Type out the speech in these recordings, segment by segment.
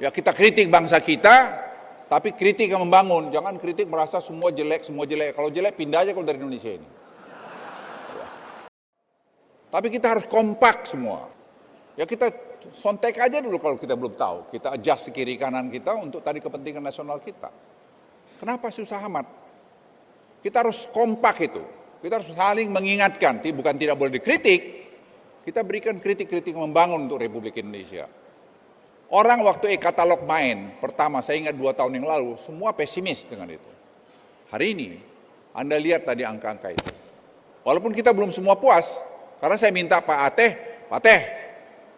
Ya kita kritik bangsa kita, tapi kritik yang membangun. Jangan kritik merasa semua jelek, semua jelek. Kalau jelek pindah aja kalau dari Indonesia ini. Ya. Tapi kita harus kompak semua. Ya kita sontek aja dulu kalau kita belum tahu. Kita adjust kiri kanan kita untuk tadi kepentingan nasional kita. Kenapa susah amat? Kita harus kompak itu. Kita harus saling mengingatkan. Bukan tidak boleh dikritik. Kita berikan kritik-kritik membangun untuk Republik Indonesia. Orang waktu e-katalog main, pertama saya ingat 2 tahun yang lalu, semua pesimis dengan itu. Hari ini, Anda lihat tadi angka-angka itu. Walaupun kita belum semua puas, karena saya minta Pak Teh,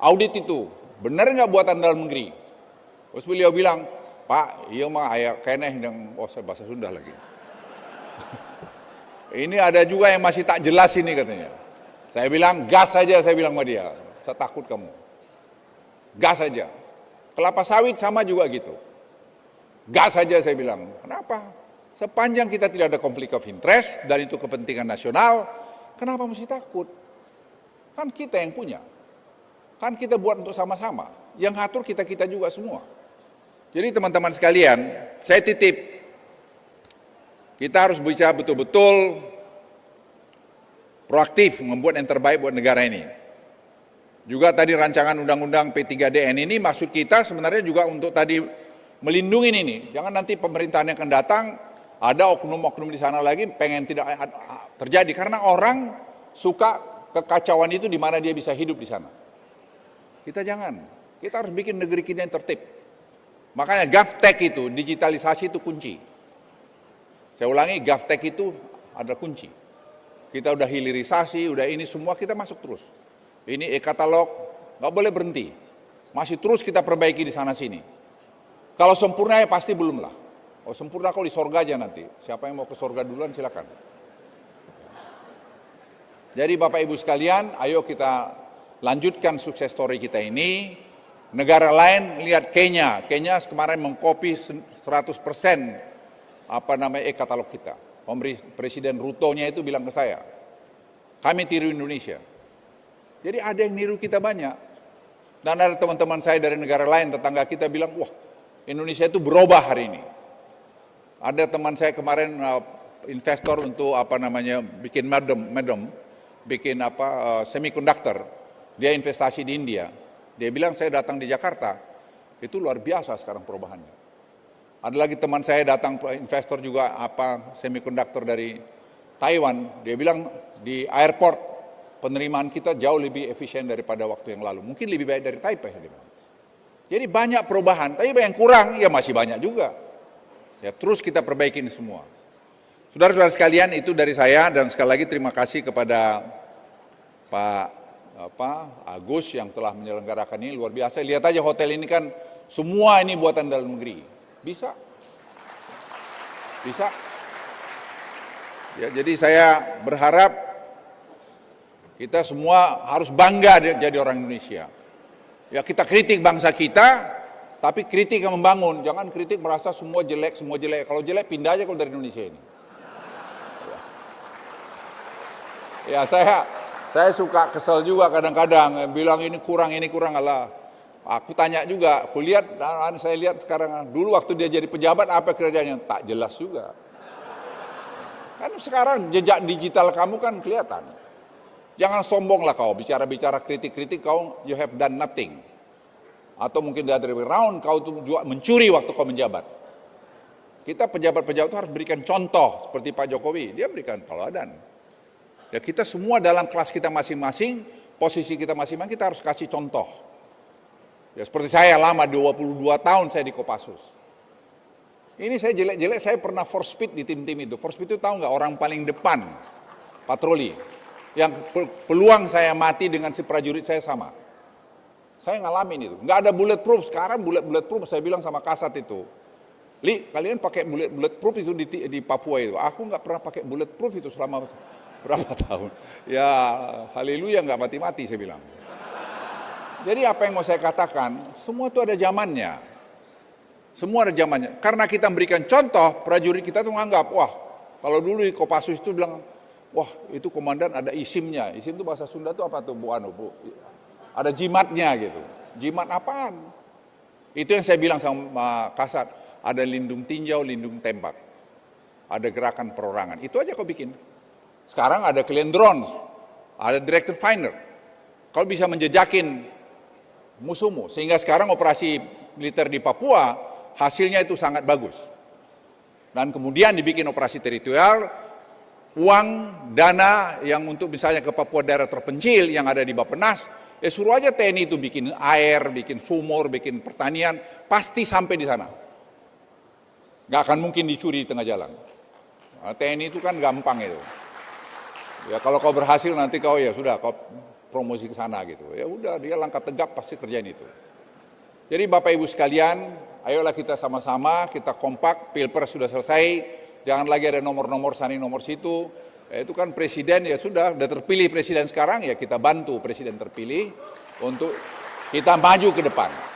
audit itu, benar nggak buatan dalam negeri? Terus beliau bilang, Pak, iya mah ayah keneh yang, saya bahasa Sunda lagi. Ini ada juga yang masih tak jelas ini katanya. Saya bilang, gas saja, saya bilang sama dia, saya takut kamu. Gas saja. Kelapa sawit sama juga gitu. Gas saja saya bilang. Kenapa? Sepanjang kita tidak ada konflik of interest dan itu kepentingan nasional, kenapa mesti takut? Kan kita yang punya. Kan kita buat untuk sama-sama. Yang ngatur kita-kita juga semua. Jadi teman-teman sekalian, saya titip. Kita harus bicara betul-betul proaktif membuat yang terbaik buat negara ini. Juga tadi rancangan undang-undang P3DN ini maksud kita sebenarnya juga untuk tadi melindungi ini. Jangan nanti pemerintahan yang akan datang ada oknum-oknum di sana lagi pengen tidak terjadi. Karena orang suka kekacauan itu di mana dia bisa hidup di sana. Kita jangan. Kita harus bikin negeri kita yang tertib. Makanya GovTech itu, digitalisasi itu kunci. Saya ulangi, GovTech itu ada kunci. Kita udah hilirisasi, udah ini semua kita masuk terus. Ini e-katalog, nggak boleh berhenti. Masih terus kita perbaiki di sana sini. Kalau sempurna ya pasti belum lah. Oh sempurna kalau di sorga aja nanti. Siapa yang mau ke sorga duluan silakan. Jadi Bapak Ibu sekalian, ayo kita lanjutkan sukses story kita ini. Negara lain lihat Kenya. Kenya kemarin mengcopy 100% e-katalog kita. Presiden Ruto-nya itu bilang ke saya, kami tiru Indonesia. Jadi ada yang niru kita banyak. Dan ada teman-teman saya dari negara lain, tetangga kita bilang, wah Indonesia itu berubah hari ini. Ada teman saya kemarin investor untuk bikin bikin semiconductor. Dia investasi di India. Dia bilang saya datang di Jakarta, itu luar biasa sekarang perubahannya. Ada lagi teman saya datang investor juga semiconductor dari Taiwan. Dia bilang di airport penerimaan kita jauh lebih efisien daripada waktu yang lalu. Mungkin lebih baik dari Taipei. Jadi banyak perubahan, tapi yang kurang ya masih banyak juga. Ya terus kita perbaikin semua. Saudara-saudara sekalian, itu dari saya dan sekali lagi terima kasih kepada Pak Agus yang telah menyelenggarakan ini luar biasa. Lihat aja hotel ini kan semua ini buatan dalam negeri. Bisa. Ya, jadi saya berharap kita semua harus bangga jadi orang Indonesia. Ya kita kritik bangsa kita, tapi kritik yang membangun. Jangan kritik merasa semua jelek, semua jelek. Kalau jelek pindah aja kalau dari Indonesia ini. Ya saya suka kesel juga kadang-kadang bilang ini kurang Allah. Aku tanya juga, saya lihat sekarang dulu waktu dia jadi pejabat apa kerjanya tak jelas juga. Kan sekarang jejak digital kamu kan kelihatan. Jangan sombong lah kau, bicara-bicara kritik-kritik kau, you have done nothing. Atau mungkin the other way around, kau itu juga mencuri waktu kau menjabat. Kita pejabat-pejabat itu harus berikan contoh, seperti Pak Jokowi, dia berikan teladan. Ya kita semua dalam kelas kita masing-masing, posisi kita masing-masing, kita harus kasih contoh. Ya seperti saya lama, 22 tahun saya di Kopassus. Ini saya jelek-jelek, saya pernah force speed di tim-tim itu. Force speed itu tahu nggak, orang paling depan, patroli. Yang peluang saya mati dengan si prajurit saya sama. Saya ngalamin itu. Nggak ada bulletproof. Sekarang bulletproof saya bilang sama Kasat itu. Li, kalian pakai bulletproof itu di Papua itu. Aku nggak pernah pakai bulletproof itu selama berapa tahun. Ya haleluya nggak mati-mati saya bilang. Jadi apa yang mau saya katakan, semua itu ada zamannya. Semua ada zamannya. Karena kita memberikan contoh, prajurit kita tuh menganggap, wah kalau dulu di Kopassus itu bilang, wah itu komandan ada isimnya. Isim itu bahasa Sunda itu apa tuh Bu? Ada jimatnya gitu. Jimat apaan? Itu yang saya bilang sama Kasat, ada lindung tinjau, lindung tembak. Ada gerakan perorangan, itu aja kau bikin. Sekarang ada kalian drones, ada directed finder. Kau bisa menjejakin musuhmu, sehingga sekarang operasi militer di Papua, hasilnya itu sangat bagus. Dan kemudian dibikin operasi teritorial, uang, dana yang untuk misalnya ke Papua daerah terpencil yang ada di Bappenas, suruh aja TNI itu bikin air, bikin sumur, bikin pertanian, pasti sampai di sana. Nggak akan mungkin dicuri di tengah jalan. Nah, TNI itu kan gampang itu. Ya kalau kau berhasil nanti kau ya sudah kau promosi ke sana gitu. Ya udah dia langkah tegap pasti kerjain itu. Jadi Bapak Ibu sekalian, ayolah kita sama-sama, kita kompak, Pilpres sudah selesai, jangan lagi ada nomor-nomor sana nomor situ. Itu kan presiden ya sudah terpilih presiden sekarang ya kita bantu presiden terpilih untuk kita maju ke depan.